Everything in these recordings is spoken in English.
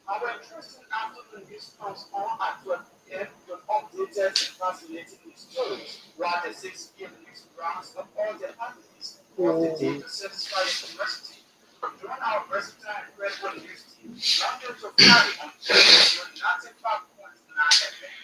Our interesting afternoon news comes on at 12 p.m. with updated and fascinating news stories, while the 6 p.m. news rounds up all the happenings of the day to satisfy your curiosity. Join our versatile and credible news team, London to Friday on 95.9 FM.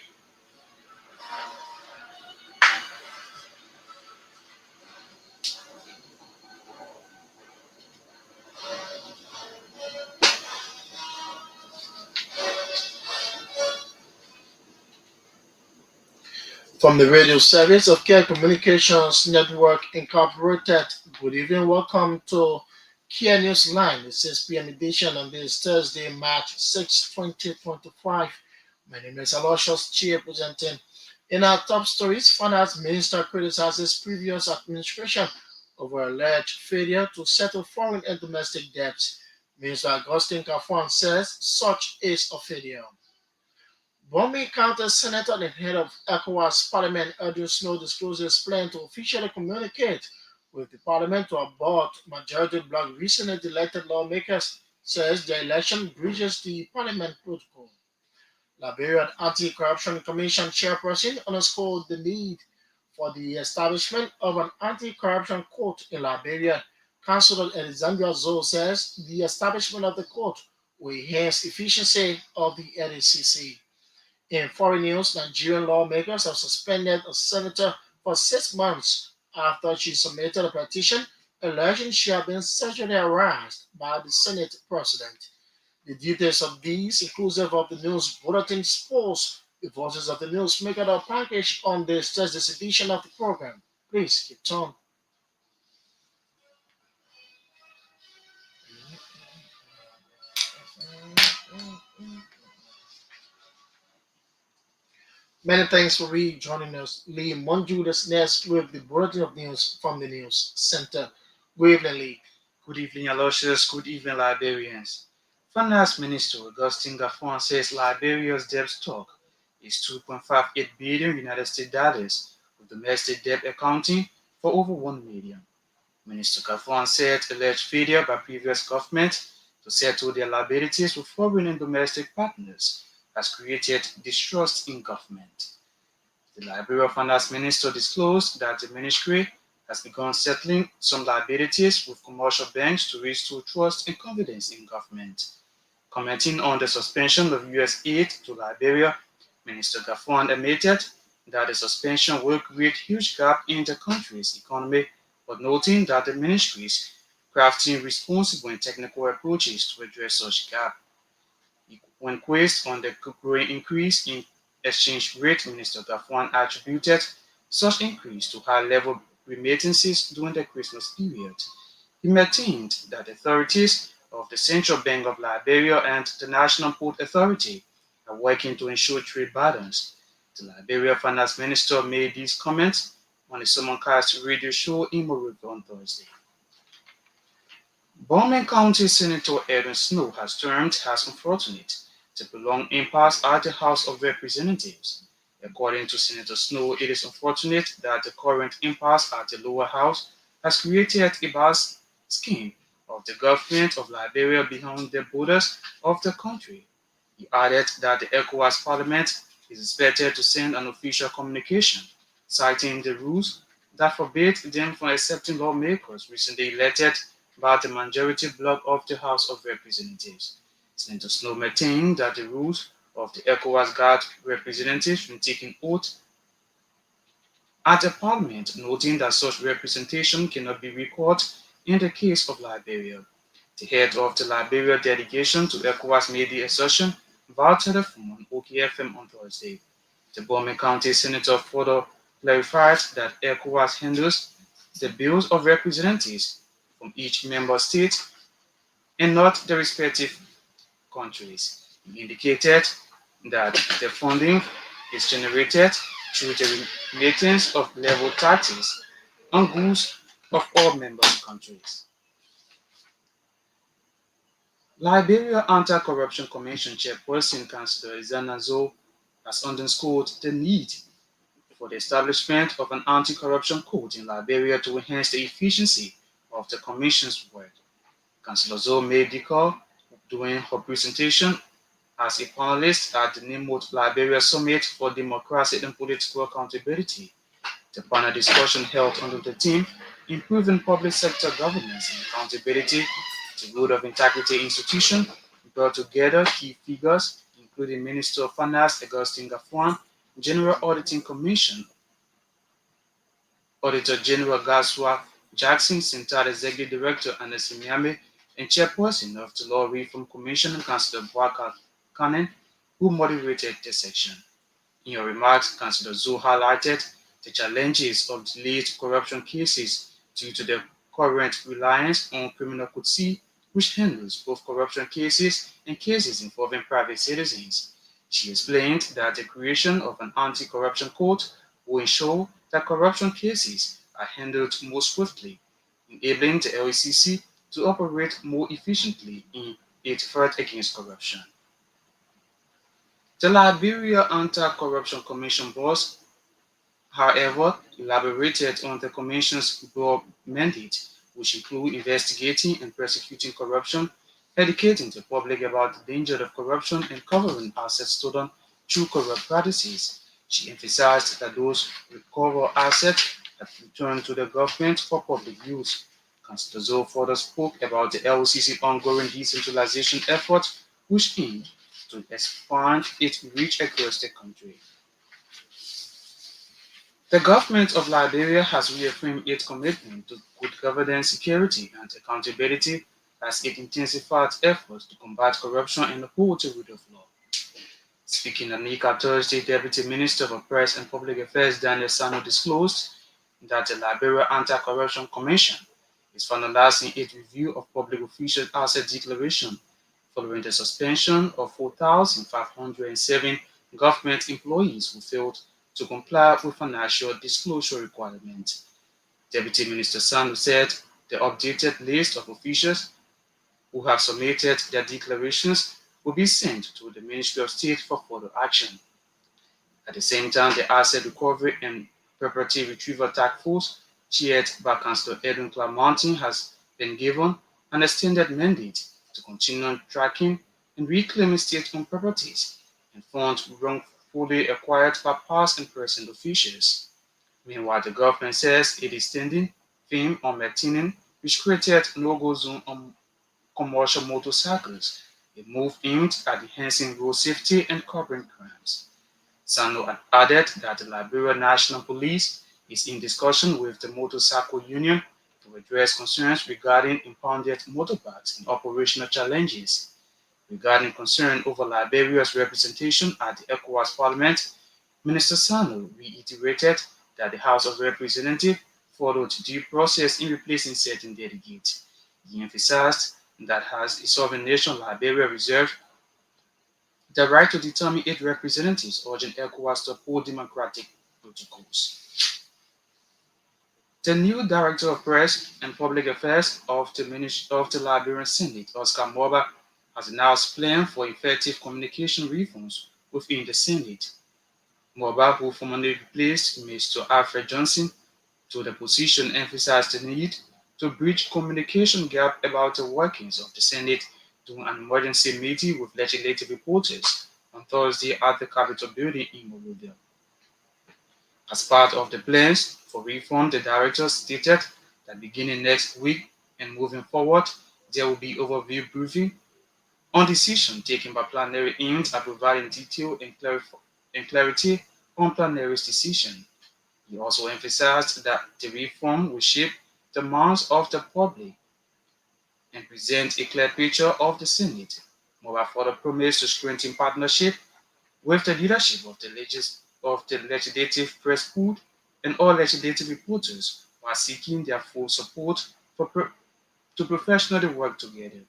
From the radio service of Kear Communications Network Incorporated, good evening. Welcome to Kear News Line, the 6 p.m. edition on this Thursday, March 6, 2025. My name is Aloysius Chia presenting. In our top stories, Finance Minister criticizes previous administration over alleged failure to settle foreign and domestic debts. Minister Augustine Kafwan says such is a failure. Bombay County Senator and head of ECOWAS Parliament Edwin Snow discloses plan to officially communicate with the Parliament to abort majority bloc recently elected lawmakers, says the election breaches the Parliament protocol. Liberian Anti-Corruption Commission chairperson underscored the need for the establishment of an anti-corruption court in Liberia. Councillor Alexandra Zoe says the establishment of the court will enhance efficiency of the NACC. In foreign news, Nigerian lawmakers have suspended a senator for 6 months after she submitted a petition alleging she had been sexually harassed by the Senate president. The details of these, inclusive of the news bulletin, post the voices of the news, make it a package on this Thursday's edition of the program. Please keep on. Many thanks for rejoining us. Lee Monju this next with the bulletin of news from the news center. Good evening, Lee. Good evening, Aloysius. Good evening, Liberians. Finance Minister Augustine Gaffon says Liberia's debt stock is 2.58 billion United States dollars, with domestic debt accounting for over 1 million. Minister Gaffon said alleged failure by previous government to settle their liabilities with foreign and domestic partners has created distrust in government. The Liberia Finance Minister disclosed that the ministry has begun settling some liabilities with commercial banks to restore trust and confidence in government. Commenting on the suspension of U.S. aid to Liberia, Minister Gaffon admitted that the suspension will create huge gap in the country's economy, but noting that the ministry is crafting responsible and technical approaches to address such gap. When quizzed on the growing increase in exchange rate, Minister Gaffwan attributed such increase to high-level remittances during the Christmas period. He maintained that authorities of the Central Bank of Liberia and the National Port Authority are working to ensure trade balance. The Liberia Finance Minister made these comments on a Summoncast radio show in Monrovia on Thursday. Bowman County Senator Edwin Snow has termed as unfortunate the prolonged impasse at the House of Representatives. According to Senator Snow, it is unfortunate that the current impasse at the lower house has created a vast scheme of the government of Liberia beyond the borders of the country. He added that the ECOWAS Parliament is expected to send an official communication citing the rules that forbade them from accepting lawmakers recently elected by the majority bloc of the House of Representatives. Senator Snow maintained that the rules of the ECOWAS guard representatives from taking oath at the parliament, noting that such representation cannot be recalled in the case of Liberia. The head of the Liberia delegation to ECOWAS made the assertion via telephone on OKFM on Thursday. The Bowman County Senator further clarified that ECOWAS handles the bills of representatives from each member state and not the respective countries. He indicated that the funding is generated through the remittance of level taxes on goods of all member countries. Liberia Anti-Corruption Commission Chairperson Councillor Izana Zoe has underscored the need for the establishment of an anti-corruption code in Liberia to enhance the efficiency of the Commission's work. Councillor Zoe made the call during her presentation as a panelist at the Nimrod Liberia Summit for Democracy and Political Accountability. The panel discussion held under the theme Improving Public Sector Governance and Accountability, the Road of Integrity Institution, brought together key figures, including Minister of Finance Augustine Gafuan, General Auditing Commission Auditor General Gaswa Jackson, Central Executive Director Anna Miame, and Chairperson of the Law Reform Commission, Councillor Bwaka Kanen, who moderated the section. In your remarks, Councillor Zhou highlighted the challenges of delayed corruption cases due to the current reliance on criminal court, which handles both corruption cases and cases involving private citizens. She explained that the creation of an anti-corruption court will ensure that corruption cases are handled more swiftly, enabling the LECC to operate more efficiently in its fight against corruption. The Liberia Anti-Corruption Commission boss, however, elaborated on the Commission's broad mandate, which include investigating and prosecuting corruption, educating the public about the danger of corruption, and covering assets stolen through corrupt practices. She emphasized that those recovered assets have returned to the government for public use. Councillor Zoe further spoke about the LCC's ongoing decentralization efforts, which aim to expand its reach across the country. The government of Liberia has reaffirmed its commitment to good governance, security, and accountability as it intensifies efforts to combat corruption and uphold the rule of law. Speaking at NICA Thursday, Deputy Minister for Press and Public Affairs Daniel Sano disclosed that the Liberia Anti-Corruption Commission is finalizing its review of public official asset declaration following the suspension of 4,507 government employees who failed to comply with financial disclosure requirements. Deputy Minister Sanu said the updated list of officials who have submitted their declarations will be sent to the Ministry of State for further action. At the same time, the Asset Recovery and Property Retrieval Task Force, chaired by Councillor Edwin Clamontin, has been given an extended mandate to continue tracking and reclaiming state-owned properties and funds wrongfully acquired by past and present officials. Meanwhile, the government says it is standing firm on maintaining which created no-go zone on commercial motorcycles, a move aimed at enhancing road safety and curbing crimes. Sano added that the Liberia National Police is in discussion with the Motorcycle Union to address concerns regarding impounded motorbikes and operational challenges. Regarding concern over Liberia's representation at the ECOWAS Parliament, Minister Sano reiterated that the House of Representatives followed due process in replacing certain delegates. He emphasized that as a sovereign nation, Liberia reserved the right to determine its representatives, urging ECOWAS to uphold democratic protocols. The new Director of Press and Public Affairs of the Liberian Senate, Oscar Moba, has announced plans for effective communication reforms within the Senate. Moba, who formerly replaced Mr. Alfred Johnson to the position, emphasized the need to bridge communication gap about the workings of the Senate during an emergency meeting with legislative reporters on Thursday at the Capitol building in Monrovia. As part of the plans for reform, the director stated that beginning next week and moving forward, there will be overview briefing on decisions taken by plenary aimed at providing detail and clarity on plenary's decision. He also emphasized that the reform will shape the minds of the public and present a clear picture of the Senate. Moreover, further promised to strengthen partnership with the leadership of the legislative press pool and all legislative reporters while seeking their full support to professionally work together.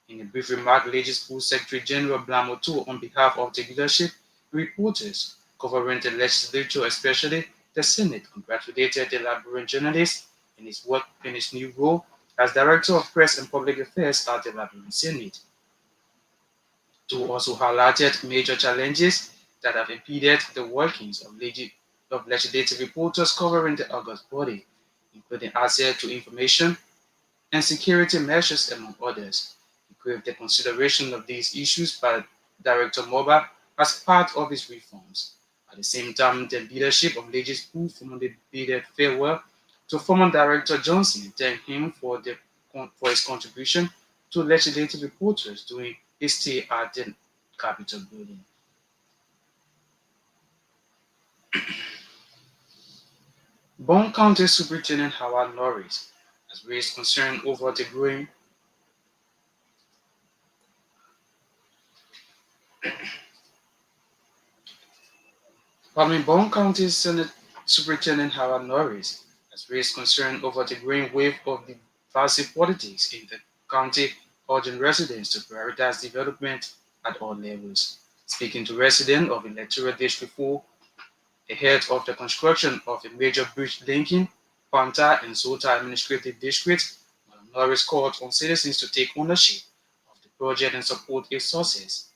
In a brief remark, Legislative Secretary General Blamoto, on behalf of the leadership reporters covering the legislature, especially the Senate, congratulated the Liberian journalist in his work in his new role as Director of Press and Public Affairs at the Liberian Senate. Two also highlighted major challenges that have impeded the workings of legislative reporters covering the August body, including access to information and security measures, among others. He gave the consideration of these issues by Director Moba as part of his reforms. At the same time, the leadership of Legis Pool formally bid farewell to former Director Johnson, thanked him for his contribution to legislative reporters during his stay at the Capitol building. Bond County Superintendent Howard Norris has raised concern over the growing Bond County Senate Superintendent Howard Norris has raised concern over the growing wave of divisive politics in the county, urging residents to prioritize development at all levels. Speaking to residents of Electoral District 4 ahead of the construction of a major bridge linking Panta and Zota administrative districts, Norris called on citizens to take ownership of the project and support its success.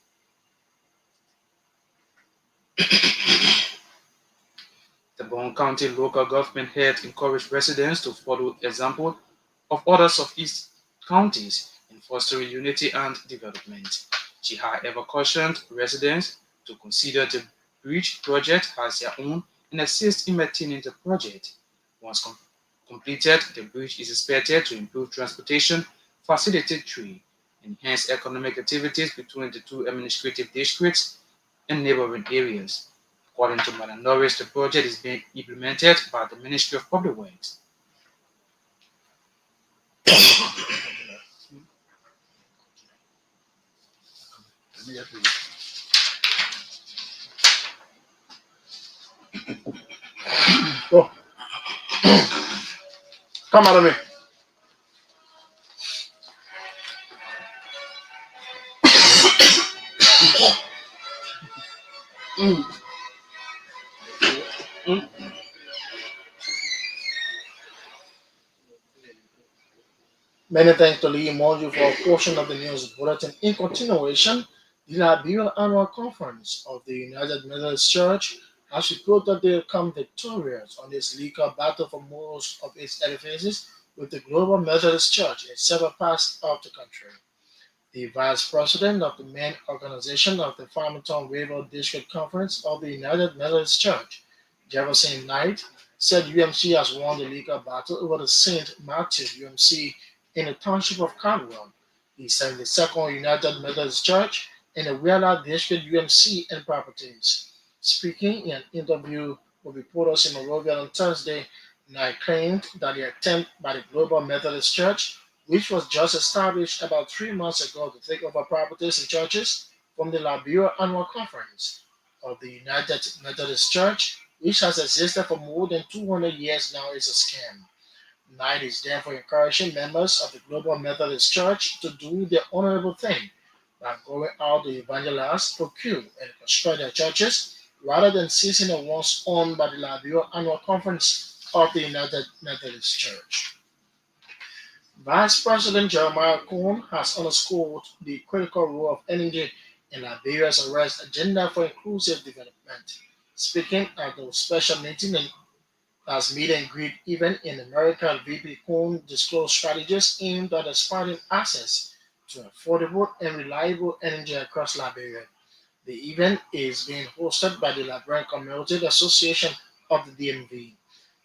The Bond County local government head encouraged residents to follow the example of others of its counties in fostering unity and development. She, however, cautioned residents to consider the bridge project as their own and assist in maintaining the project. Once completed, the bridge is expected to improve transportation, facilitate trade, enhance economic activities between the two administrative districts and neighboring areas. According to Madam Norris, the project is being implemented by the Ministry of Public Works. Oh, come out of me. Mm. Mm. Many thanks to Lee Monju for a portion of the news bulletin. In continuation, the Liberian Annual Conference of the United Methodist Church has reported they come victorious on its legal battle for most of its edifices with the Global Methodist Church in several parts of the country. The vice president of the main organization of the Farmington River District Conference of the United Methodist Church, Jefferson Knight, said UMC has won the legal battle over the St. Matthew UMC in the township of Caldwell, the 72nd United Methodist Church, and the Wheeler District UMC and properties. Speaking in an interview with reporters in Monrovia on Thursday, Knight claimed that the attempt by the Global Methodist Church, which was just established about 3 months ago to take over properties and churches from the Liberia Annual Conference of the United Methodist Church, which has existed for more than 200 years now, is a scam. Knight is therefore encouraging members of the Global Methodist Church to do the honorable thing by going out to evangelize, procure, and construct their churches rather than seizing the ones owned by the Liberia Annual Conference of the United Methodist Church. Vice President Jeremiah Cohen has underscored the critical role of energy in Liberia's arrest agenda for inclusive development. Speaking at the special meeting as meet and greet event in America, VP Cohen disclosed strategies aimed at expanding access to affordable and reliable energy across Liberia. The event is being hosted by the Liberian Community Association of the DMV.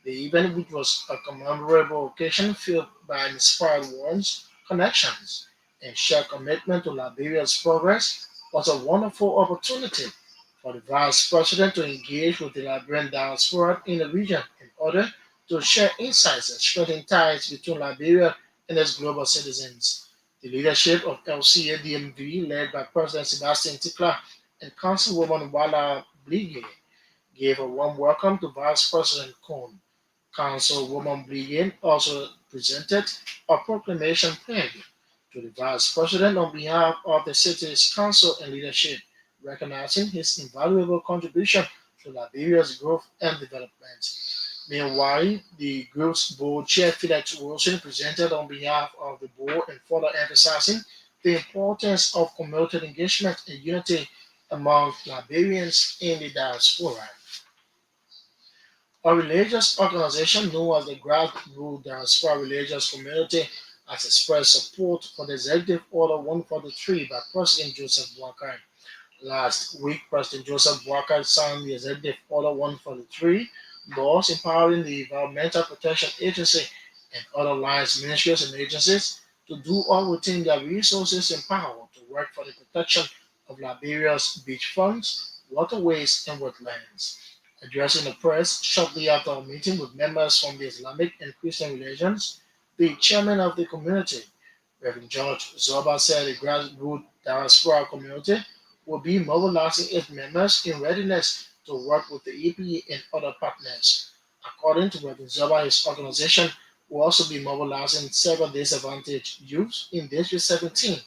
The event, which was a commemorable occasion filled by inspired words, connections, and shared commitment to Liberia's progress, was a wonderful opportunity for the Vice President to engage with the Liberian diaspora in the region in order to share insights and strengthen ties between Liberia and its global citizens. The leadership of LCA DMV, led by President Sebastian Tikla and Councilwoman Wala Blige, gave a warm welcome to Vice President Cohn. Councilwoman Blige also presented a proclamation pledge to the Vice President on behalf of the city's council and leadership, recognizing his invaluable contribution to Liberia's growth and development. Meanwhile, the group's board chair Felix Wilson presented on behalf of the board and further emphasizing the importance of community engagement and unity among Liberians in the diaspora. A religious organization known as the Grassroots Diaspora Religious Community has expressed support for the Executive Order 143 by President Joseph Boakai. Last week, President Joseph Walker signed the Executive Order 143, laws empowering the Environmental Protection Agency and other lines, ministries, and agencies to do all within their resources and power to work for the protection of Liberia's beachfronts, waterways, and wetlands. Addressing the press shortly after a meeting with members from the Islamic and Christian religions, the chairman of the community, Reverend George Zoba, said the grassroots diaspora community will be mobilizing its members in readiness to work with the EPA and other partners. According to Reverend Zoba, his organization will also be mobilizing several disadvantaged youths in District 17,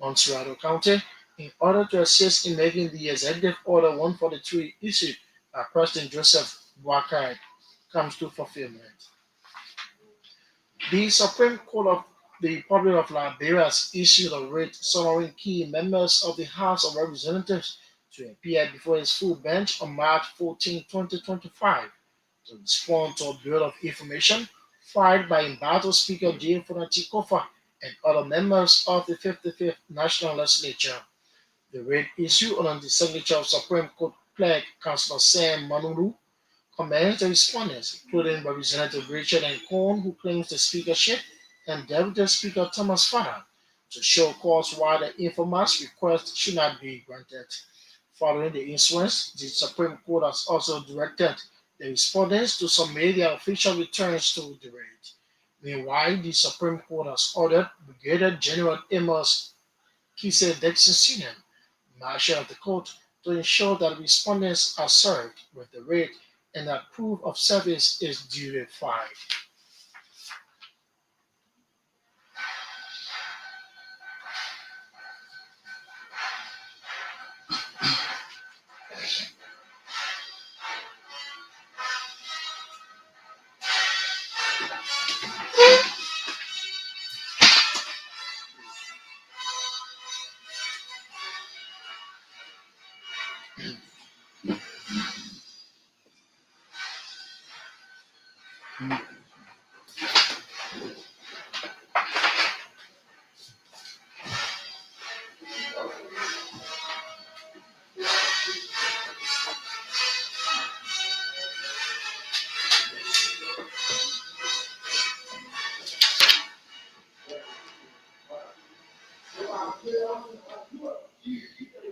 Montserrado County, in order to assist in making the Executive Order 143 issued by President Joseph Boakai comes to fulfillment. The Supreme Court of the Republic of Liberia has issued a writ summoning key members of the House of Representatives to appear before its full bench on March 14, 2025, to respond to a bill of information filed by embattled Speaker J. Fonati Kofa and other members of the 55th National Legislature. The writ issued under the signature of Supreme Court Clerk Councilor Sam Manulu comments the respondents, including Representative Richard and Corn, who claims the speakership, and Deputy Speaker Thomas Farrar, to show cause why the infamous request should not be granted. Following the incident, the Supreme Court has also directed the respondents to submit their official returns to the raid. Meanwhile, the Supreme Court has ordered Brigadier General Amos Kise Dixon Sr., Marshal of the Court, to ensure that respondents are served with the rate and that proof of service is duly filed.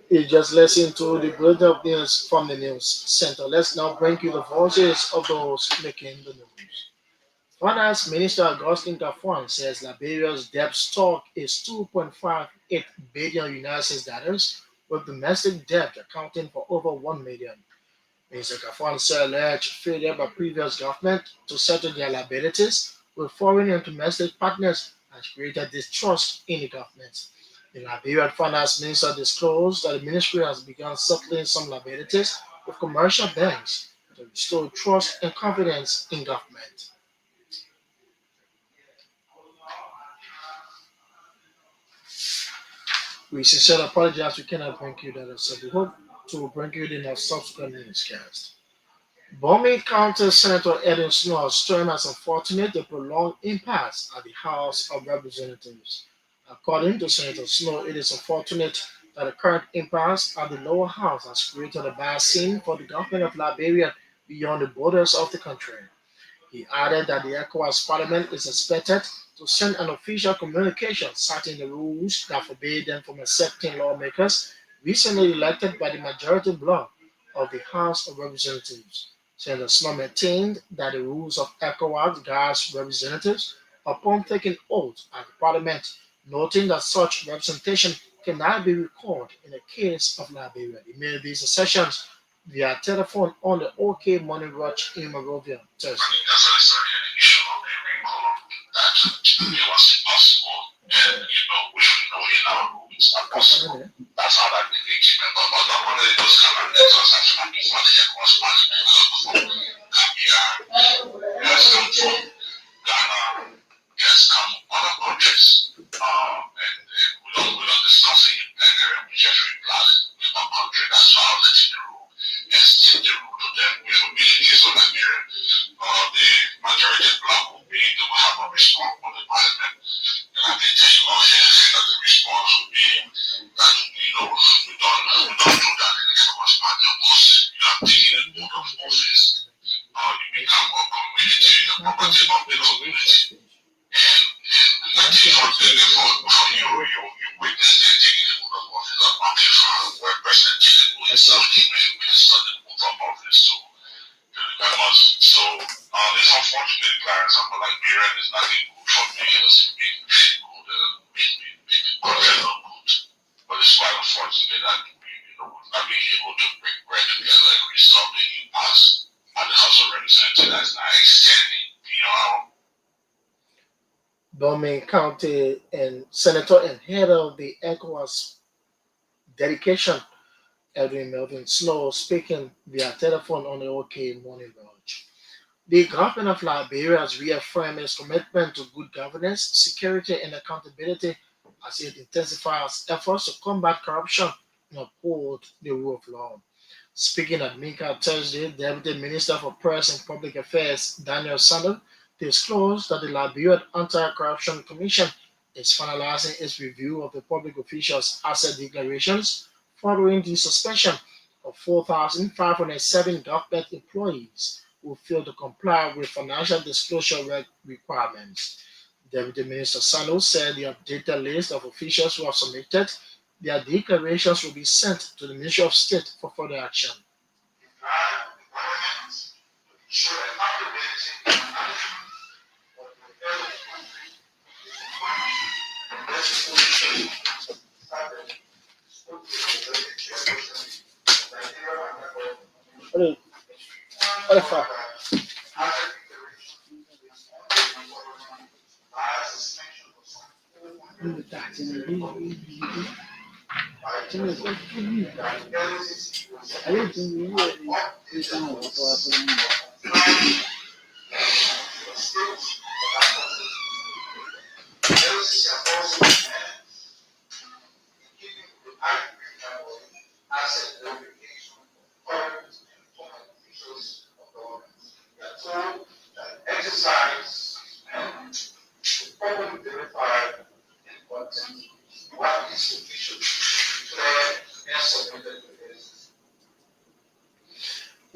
You just listened to the bulletin of news from the news center. Let's now bring you the voices of those making the news. Finance Minister Augustine Gaffron says Liberia's debt stock is 2.58 billion United States dollars, with domestic debt accounting for over 1 million. Mr. Gaffron said alleged failure by previous government to settle their liabilities with foreign and domestic partners has created distrust in the government. The Liberian Finance Minister disclosed that the ministry has begun settling some liabilities with commercial banks to restore trust and confidence in government. We sincerely apologize we cannot bring you that, so we hope to bring you in a subsequent newscast. Bombing County Senator Edwin Snow has termed as unfortunate the prolonged impasse at the House of Representatives. According to Senator Snow, it is unfortunate that the current impasse at the lower house has created a bad scene for the government of Liberia beyond the borders of the country. He added that the ECOWAS Parliament is expected to send an official communication citing the rules that forbade them from accepting lawmakers recently elected by the majority bloc of the House of Representatives. Senator Snow maintained that the rules of ECOWAS guards representatives upon taking oath at the Parliament, noting that such representation cannot be recalled in the case of Liberia. He made these assertions via telephone on the OK Morning Watch in Monrovia, Thursday. That's necessarily an issue of a recall that it was impossible and which we know in our rules are possible. That's how that relates. But not one of those kind of letters as like before the ECOWAS parliament, Gambia, US come from Ghana, has come other countries. And we don't discuss it in Nigeria, we just reply in one country, that's how I'll let you know. And still the rule to them, which will be the case of Nigeria. The majority black will be to have a response from the parliament. And I can tell you all here that the response will be that we don't Domain County and Senator and head of the ECOWAS dedication, Edwin Melvin Snow, speaking via telephone on the OK Morning Lodge. The government of Liberia has reaffirmed its commitment to good governance, security, and accountability as it intensifies efforts to combat corruption and uphold the rule of law. Speaking at Minka Thursday, Deputy Minister for Press and Public Affairs Daniel Sandel disclosed that the Liberia Anti-Corruption Commission is finalizing its review of the public officials' asset declarations following the suspension of 4,507 government employees who failed to comply with financial disclosure requirements. Deputy Minister Sandel said the updated list of officials who have submitted their declarations will be sent to the Ministry of State for further action. What is, what if I-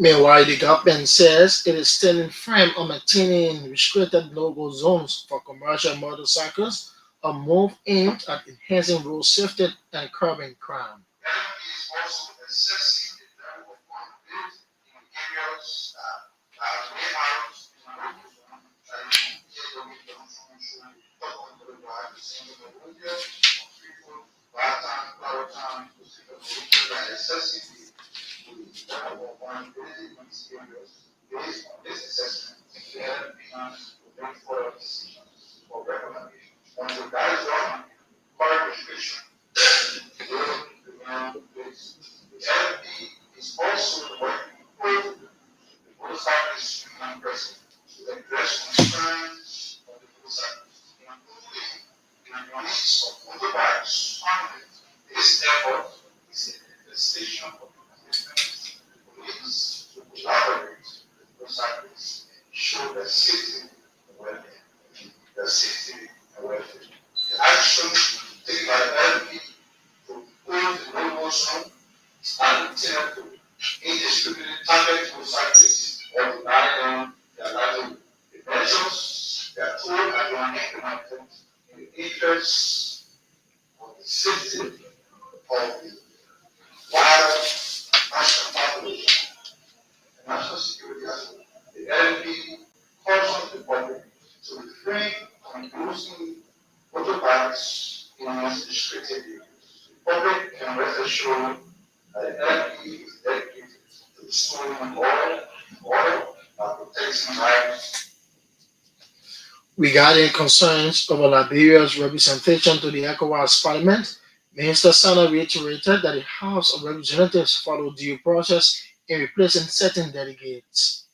Meanwhile, the government says it is standing firm on maintaining restricted no-go zones for commercial motorcycles, a move aimed at enhancing road safety and curbing crime. Regarding concerns over Liberia's representation to the ECOWAS Parliament, Minister Sana reiterated that the House of Representatives followed due process in replacing certain delegates.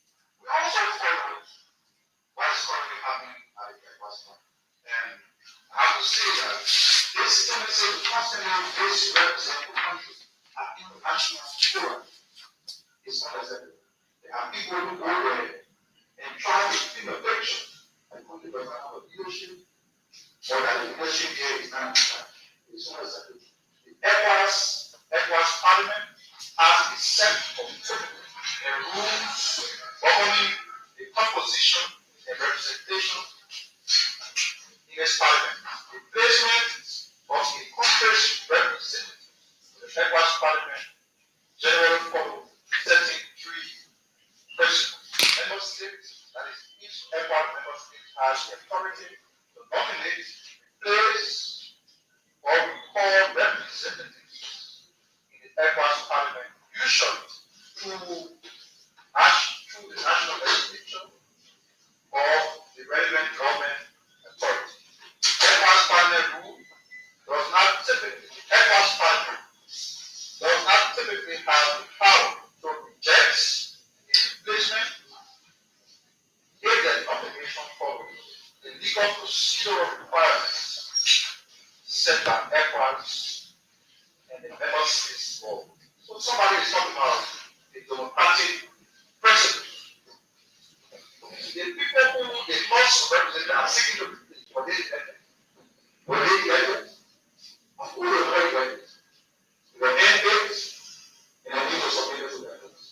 Parliament has a set of rules governing the composition and representation in its Parliament. The placement of a Congress representative in the ECOWAS Parliament generally follows certain three principles. Member states, that is, each ECOWAS member state has the authority to nominate, place, or recall representatives in the ECOWAS Parliament, usually through the national legislature or the relevant government authority. ECOWAS Parliament rule does not typically have the power to reject a replacement if the nomination follows the legal procedural requirements set by ECOWAS and the member states law. So somebody is talking about the democratic principle. The people who the House of Representatives are seeking to replace, were they elected? Were they elected? Of who were they elected? They were elected, and then they were submitted to their votes.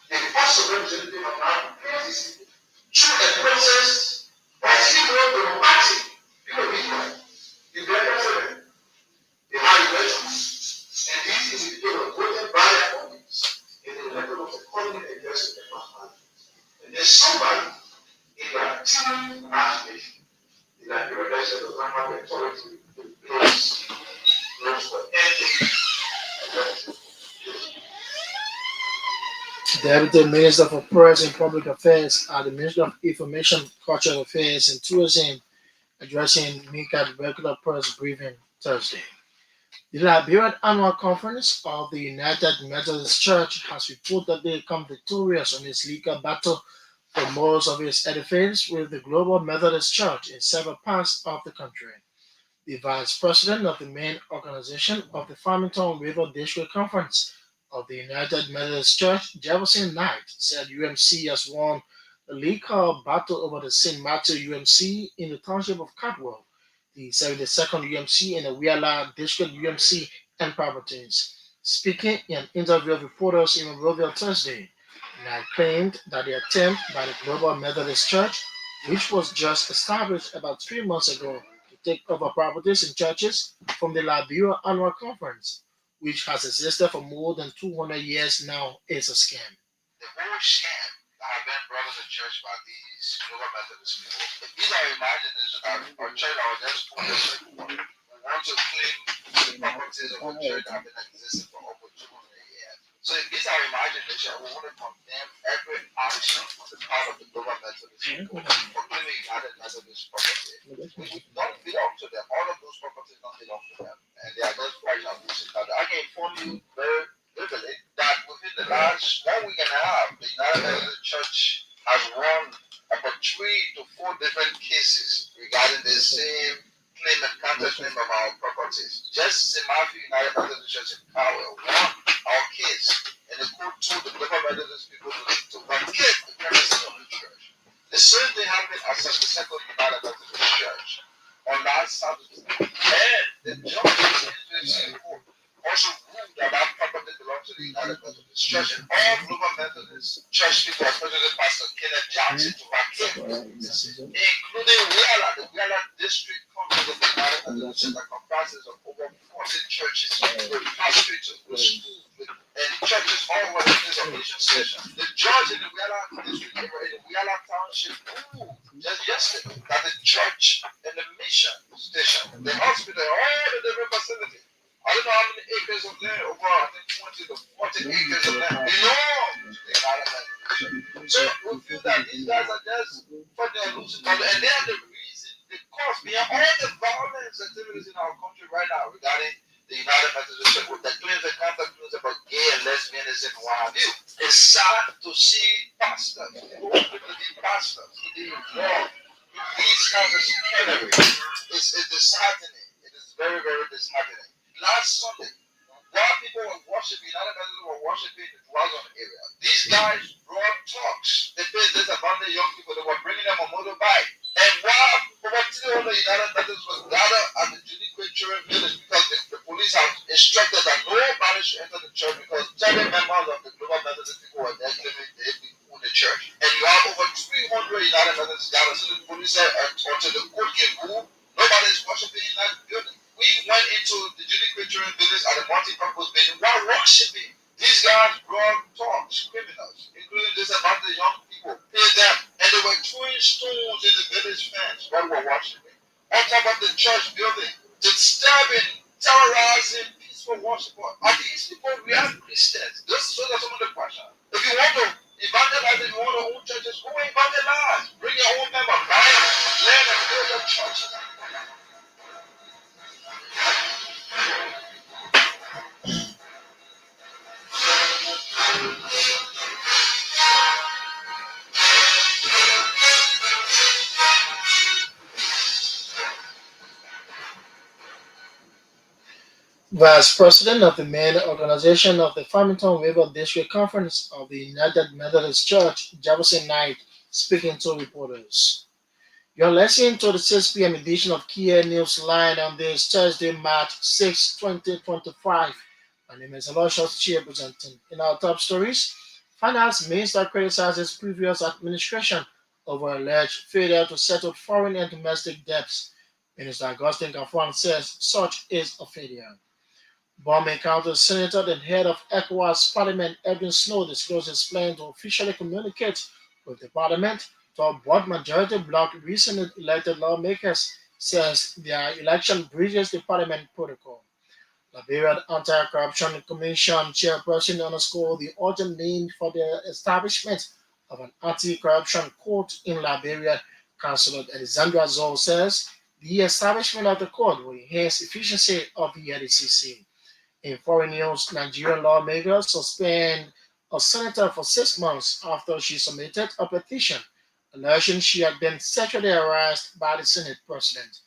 The House of Representatives have now replaced this through a process that's even democratic. People be right. The president, they had elections, and these individuals were voted by their colleagues, and the elected was accordingly addressed in the parliament. And then somebody in that team nation, in that organization does not have the authority to place those for ending. Deputy Minister for Press and Public Affairs at the Ministry of Information, Cultural Affairs and Tourism addressing NICAD regular press briefing Thursday. The Liberian Annual Conference of the United Methodist Church has reportedly come victorious on its legal battle for most of its edifices with the Global Methodist Church in several parts of the country. The vice president of the main organization of the Farmington River District Conference of the United Methodist Church, Jefferson Knight, said UMC has won the legal battle over the St. Matthew UMC in the township of Caldwell, the 72nd UMC in the Wheeler District UMC and properties. Speaking in an interview with reporters in Monrovia Thursday, Knight claimed that the attempt by the Global Methodist Church, which was just established about 3 months ago, to take over properties in churches from the Liberia Annual Conference, which has existed for more than 200 years now, is a scam. The whole scam that have been brought to the church by these Global Methodist people. These are imagination that our church, our just school district, we want to claim the properties of the church that have been existing for over 200 years. So if these are imagination, we want to condemn every action on the part of the Global Methodist people for claiming United Methodist property, which don't belong to them. All of those properties don't belong to them, and they are just right now. I can inform you very vividly that within the last 1 week and a half, the United Methodist Church has won about 3 to 4 different cases regarding the same claim and counterclaim of our properties. Just St. Matthew United Methodist Church in Powell won our case, and the court told the Global Methodist people to vacate the premises of the church. The same thing happened at the Second United Methodist Church on that Saturday, and the judge in the court also ruled that that property belongs to the United Methodist Church, and all Global Methodist Church people, especially Pastor Kenneth Johnson, to vacate, including Wheeler, the Wheeler District Conference of the United Methodist Church that comprises of over 40 churches with hospitals, with schools, and churches all over the place of mission station. The judge in the Wheeler District, in the Wheeler Township, ruled just yesterday that the church and the mission station, the hospital, all the different facilities, I don't know how many acres of land, over I think 20 to 40 acres of land belong to the United Methodist. So we feel that these guys are just fucking losing control, and they are the reason, the cause behind all the violence activities in our country right now regarding the United Methodist with the claims and counterclaims about gay and lesbianism and what have you. It's sad to see pastors, people who claim to be pastors, to be involved in these kinds of scenery. It's disheartening. It is very, very disheartening. Last Sunday, while people were worshiping, United Methodist were worshiping in the Dwazon area, these guys brought trucks. They paid this abandoned young people. They were bringing them on motorbike. And while over 300 United Methodist was gathered at the Junique Children Village because the police have instructed that nobody should enter the church because because 7 members of the Global Methodist people were there claiming they own the church. And you have over 300 United Methodist scholars. So the police said until the court can rule, nobody is worshiping in that building. We went into the Judy Victorian village at the multi-purpose building while worshiping. These guys brought thugs, criminals, including disadvantaged young people, paid them, and they were throwing stones in the village fence while we were worshiping. On top of the church building, disturbing, terrorizing peaceful worshipers. Are these people real Christians? Those are some of the questions. If you want to evangelize, if you want to own churches, go evangelize. Bring your own member, buy land and build your churches. Vice President of the main organization of the Farmington River District Conference of the United Methodist Church, Jefferson Knight, speaking to reporters. You're listening to the 6 p.m. edition of Kear News Line on this Thursday, March 6, 2025. My name is Aloysius Chia presenting. In our top stories, Finance Minister criticizes previous administration over alleged failure to settle foreign and domestic debts. Minister Augustine Gafuan says such is a failure. Bombay County Senator and head of ECOWAS Parliament Edwin Snow disclosed his plan to officially communicate with the Parliament to a broad majority bloc recently elected lawmakers says their election breaches the Parliament protocol. Liberian Anti-Corruption Commission chairperson underscored the urgent need for the establishment of an anti-corruption court in Liberia. Councillor Alexandra Zoll says the establishment of the court will enhance efficiency of the NDCC. In foreign news, Nigerian lawmakers suspend a senator for 6 months after she submitted a petition alleging she had been sexually harassed by the Senate president.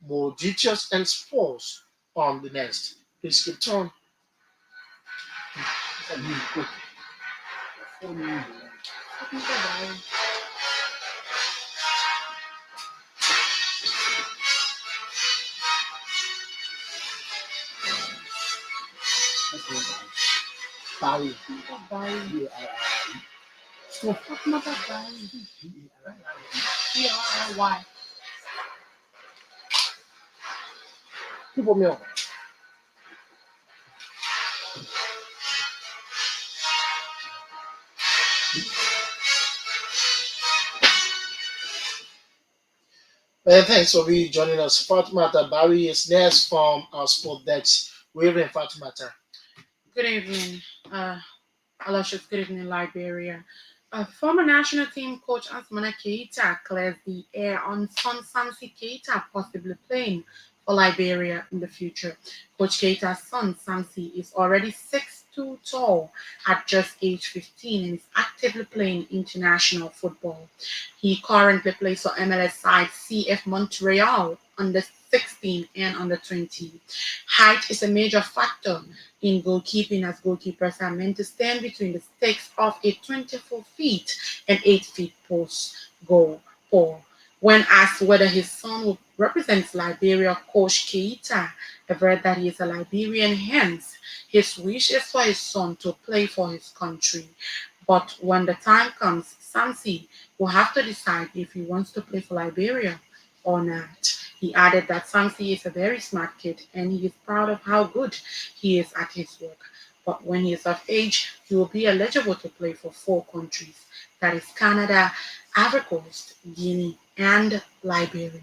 More details and sports on the next. Please keep tuned. Well, thanks for joining us. Fatimata Barry is next from our sport decks. Good evening, Fatimata. Good evening, Aloysius. Good evening, Liberia. Former national team coach Asmana Keita clears the air on son Samsi Keita possibly playing for Liberia in the future. Coach Keita's son Samsi is already 6'2" tall at just age 15 and is actively playing international football. He currently plays for MLS side CF Montreal under 16 and under 20. Height is a major factor in goalkeeping as goalkeepers are meant to stand between the stakes of a 24 feet and 8 feet post goal pole. When asked whether his son will represent Liberia, Coach Keita averred that he is a Liberian, hence his wish is for his son to play for his country. But when the time comes, Samsi will have to decide if he wants to play for Liberia or not. He added that Samsi is a very smart kid and he is proud of how good he is at his work. But when he is of age, he will be eligible to play for 4 countries, that is Canada, Ivory Coast, Guinea, and Liberia.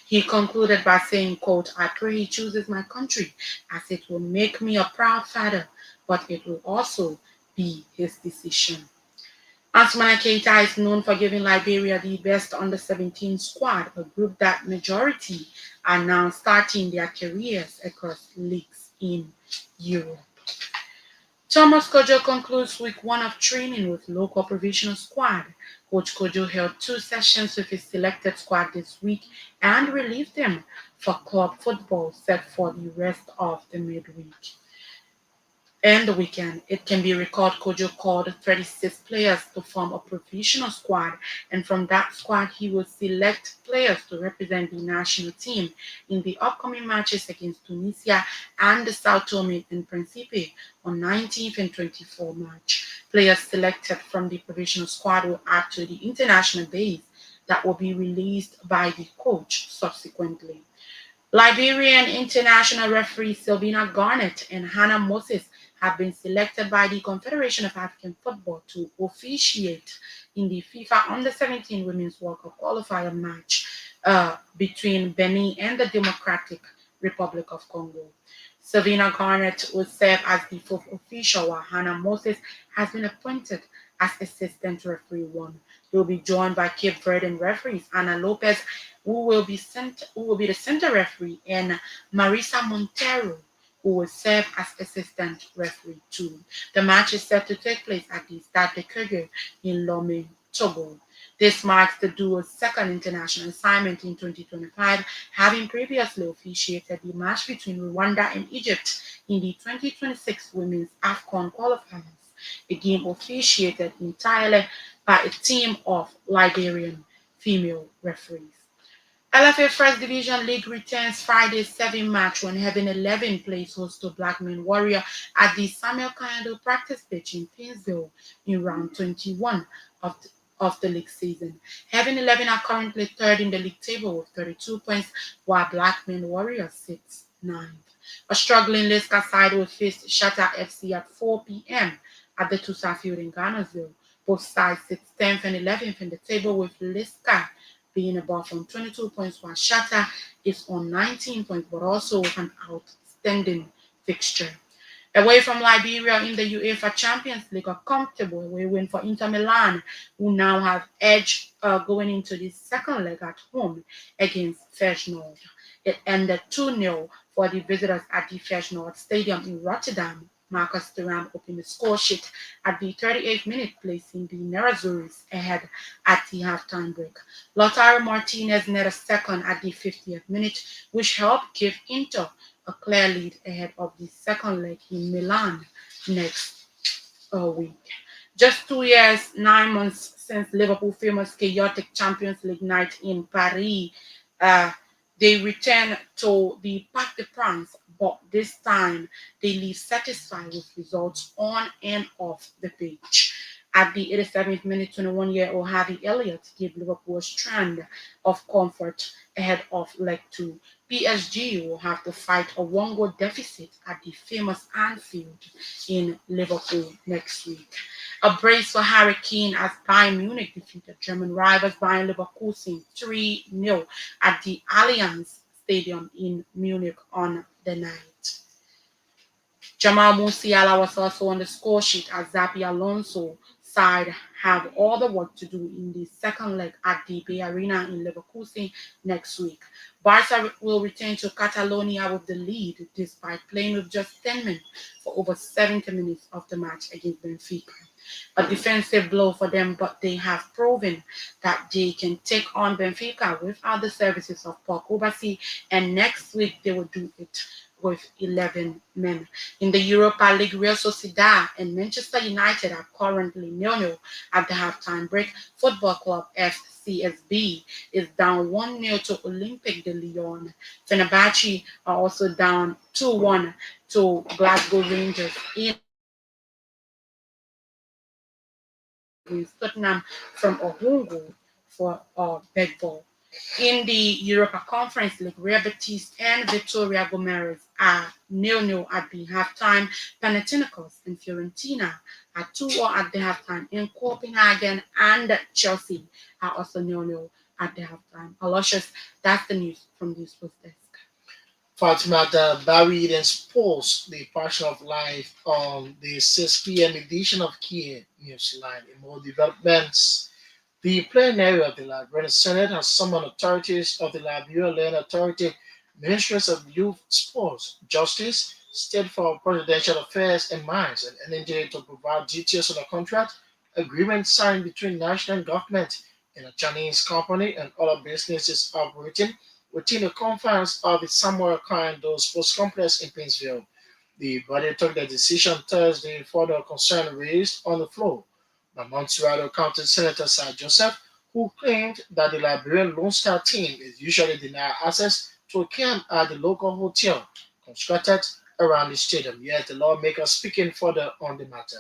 He concluded by saying, quote, I pray he chooses my country as it will make me a proud father, but it will also be his decision. Asmana Keita is known for giving Liberia the best under 17 squad, a group that majority are now starting their careers across leagues in Europe. Thomas Kojo concludes week 1 of training with local provisional squad. Coach Kojo held 2 sessions with his selected squad this week and relieved them for club football set for the rest of the midweek. and the weekend. It can be recalled Kojo called 36 players to form a provisional squad, and from that squad, he will select players to represent the national team in the upcoming matches against Tunisia and the Sao Tome and Principe on 19th and 24th March. Players selected from the provisional squad will add to the international base that will be released by the coach subsequently. Liberian international referees Sylvina Garnett and Hannah Moses have been selected by the Confederation of African Football to officiate in the FIFA Under 17 Women's World Cup qualifier match between Benin and the Democratic Republic of Congo. Sylvina Garnett will serve as the fourth official, while Hannah Moses has been appointed as assistant referee one. They will be joined by Cape Verdean referees Ana Lopez, who will be the center referee, and Marisa Montero, who will serve as assistant referee too. The match is set to take place at the Stade de Kruger in Lomé, Togo. This marks the duo's second international assignment in 2025, having previously officiated the match between Rwanda and Egypt in the 2026 Women's AFCON qualifiers, a game officiated entirely by a team of Liberian female referees. LFA First Division League returns Friday's 7 match when Heaven 11 plays host to Blackman Warrior at the Samuel Kayando practice pitch in Painesville in round 21 of the league season. Heaven 11 are currently third in the league table with 32 points, while Blackman Warrior sits ninth. A struggling Liska side will face Shatter FC at 4 p.m. at the Tusa Field in Ghana's. Both sides sit 10th and 11th in the table with Liska being above on 22 points, while Shatter is on 19 points, but also with an outstanding fixture. Away from Liberia in the UEFA Champions League, a comfortable away win for Inter Milan, who now have edge going into the second leg at home against Feyenoord. It ended 2-0 for the visitors at the Feyenoord Stadium in Rotterdam. Marcus Thuram opened the score sheet at the 38th minute, placing the Nerazzurris ahead at the halftime break. Lautaro Martinez net a second at the 50th minute, which helped give Inter a clear lead ahead of the second leg in Milan next week. Just 2 years, 9 months since Liverpool famous chaotic Champions League night in Paris, uh, they return to the Parc des Princes, but this time they leave satisfied with results on and off the pitch. At the 87th minute, 21-year-old Harvey Elliott gave Liverpool a strand of comfort ahead of leg two. PSG will have to fight a one-goal deficit at the famous Anfield in Liverpool next week. A brace for Harry Kane as Bayern Munich defeated German rivals Bayern Leverkusen 3-0 at the Allianz Stadium in Munich on the night. Jamal Musiala was also on the score sheet as Xabi Alonso side have all the work to do in the second leg at the Bay Arena in Leverkusen next week. Barca will return to Catalonia with the lead despite playing with just 10 men for over 70 minutes of the match against Benfica. A defensive blow for them, but they have proven that they can take on Benfica without the services of Paul Kobasi, and next week they will do it with 11 men. In the Europa League, Real Sociedad and Manchester United are currently 0-0 at the halftime break. Football Club FCSB is down 1-0 to Olympique de Lyon. Fenerbahce are also down 2-1 to Glasgow Rangers in against Tottenham from Ohungu for Bedford. In the Europa Conference League, Real Betis and Victoria Gomeres are 0-0 at the halftime. Panathinaikos and Fiorentina are 2-0 at the halftime. And Copenhagen and Chelsea are also 0-0 at the halftime. Aloysius, that's the news from the sports desk. Fatima, the buried in sports, the passion of life on the 6 p.m. edition of Kear Newsline. In more developments, the plenary of the Liberian Senate has summoned authorities of the Liberia Land Authority, Ministries of Youth, Sports, Justice, State for Presidential Affairs and Mines, and NNJ to provide details on a contract agreement signed between national government and a Chinese company and other businesses operating within the confines of the Samuel Kando Sports Complex in Painesville. The body took the decision Thursday for the concern raised on the floor by Montserrado County Senator Sir Joseph, who claimed that the Liberian Lone Star team is usually denied access to a camp at the local hotel constructed around the stadium. Yet the lawmaker speaking further on the matter.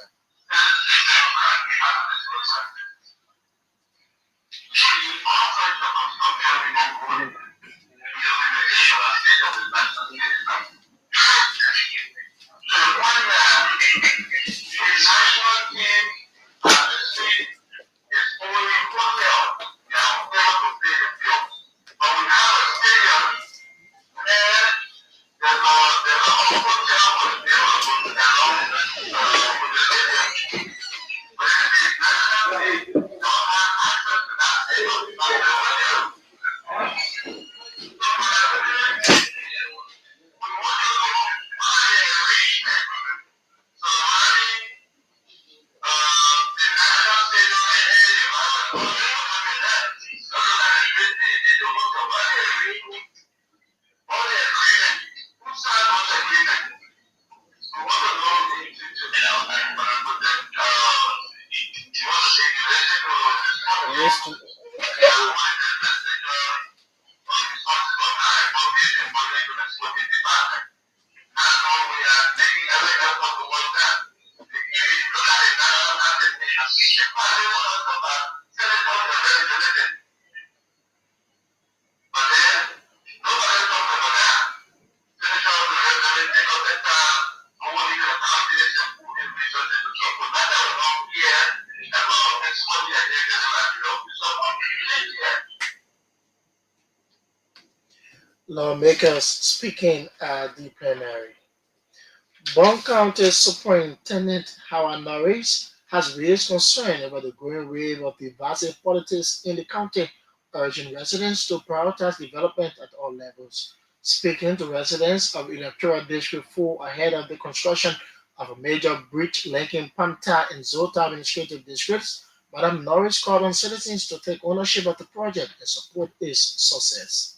Lawmakers speaking at the plenary. Bond County Superintendent Howard Norris has raised concern about the growing wave of divisive politics in the county, urging residents to prioritize development at all levels. Speaking to residents of Electoral District 4 ahead of the construction of a major bridge linking Panther and Zota administrative districts, Madam Norris called on citizens to take ownership of the project and support its success.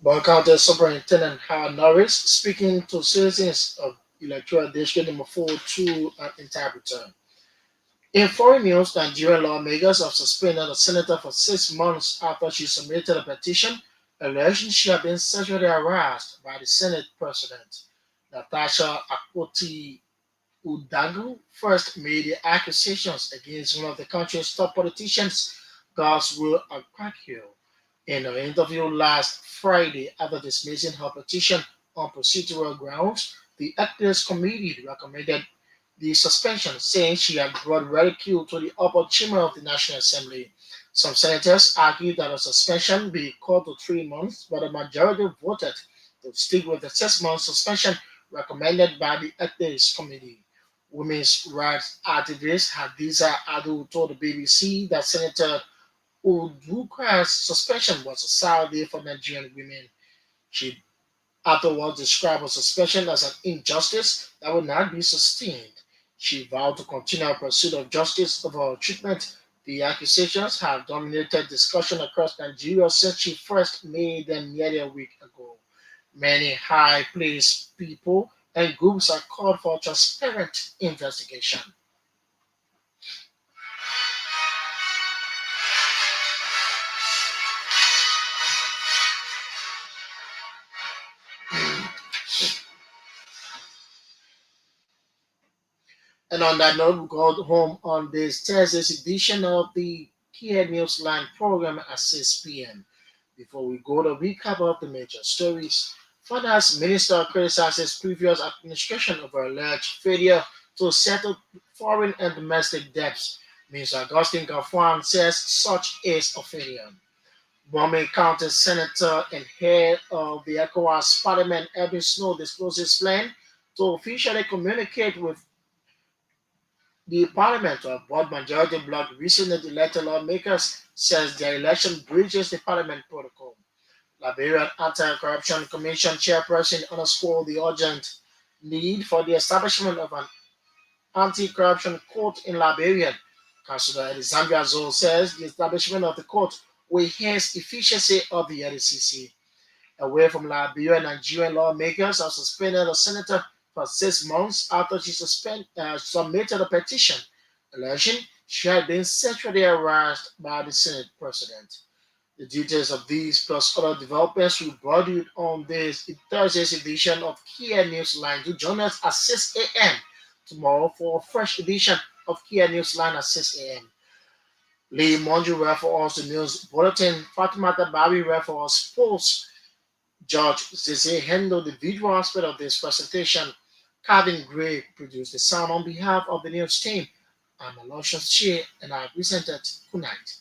Bon County Superintendent Howard Norris speaking to citizens of Electoral District number 4 through an interpreter. In foreign news, Nigerian lawmakers have suspended a senator for 6 months after she submitted a petition alleging she had been sexually harassed by the Senate President. Natasha Akpoti Udagu first made the accusations against one of the country's top politicians, Godswill Akpakio, in an interview last Friday after dismissing her petition on procedural grounds. The ethics committee recommended the suspension, saying she had brought ridicule to the upper chamber of the National Assembly. Some senators argued that a suspension be cut to 3 months, but the majority voted to stick with the 6 month suspension, recommended by the Ethics Committee. Women's rights activist Hadiza Adu told the BBC that Senator Uduka's suspension was a sour day for Nigerian women. She afterwards described her suspension as an injustice that would not be sustained. She vowed to continue her pursuit of justice over her treatment. The accusations have dominated discussion across Nigeria since she first made them nearly a week ago. Many high placed people and groups are called for a transparent investigation. And on that note, we go home on this Thursday's edition of the Kear Newsline program at 6 p.m. Before we go to recap of the major stories, Finance Minister criticizes previous administration over alleged failure to settle foreign and domestic debts. Minister Augustine Gafuan says such is a failure. Bombay County Senator and head of the ECOWAS Parliament, Edwin Snow, disclosed his plan to officially communicate with the parliament of board majority bloc recently elected lawmakers says their election breaches the parliament protocol. Liberian Anti-Corruption Commission chairperson underscored the urgent need for the establishment of an anti-corruption court in Liberia. Councillor Alexandria Zoll says the establishment of the court will enhance efficiency of the LCC. Away from Liberia, Nigerian lawmakers have suspended a senator for 6 months after she submitted a petition alleging she had been sexually harassed by the Senate president. The details of these plus other developments will be brought you on this Thursday's edition of Kia Newsline. To join us at 6 a.m. tomorrow for a fresh edition of Kia Newsline at 6 a.m. Lee Monju read for us the news bulletin. Fatima Tabawi read for us sports. George Zeze handled the visual aspect of this presentation. Calvin Gray produced the sound on behalf of the news team. I'm Aloysius Shea and I presented. Good night.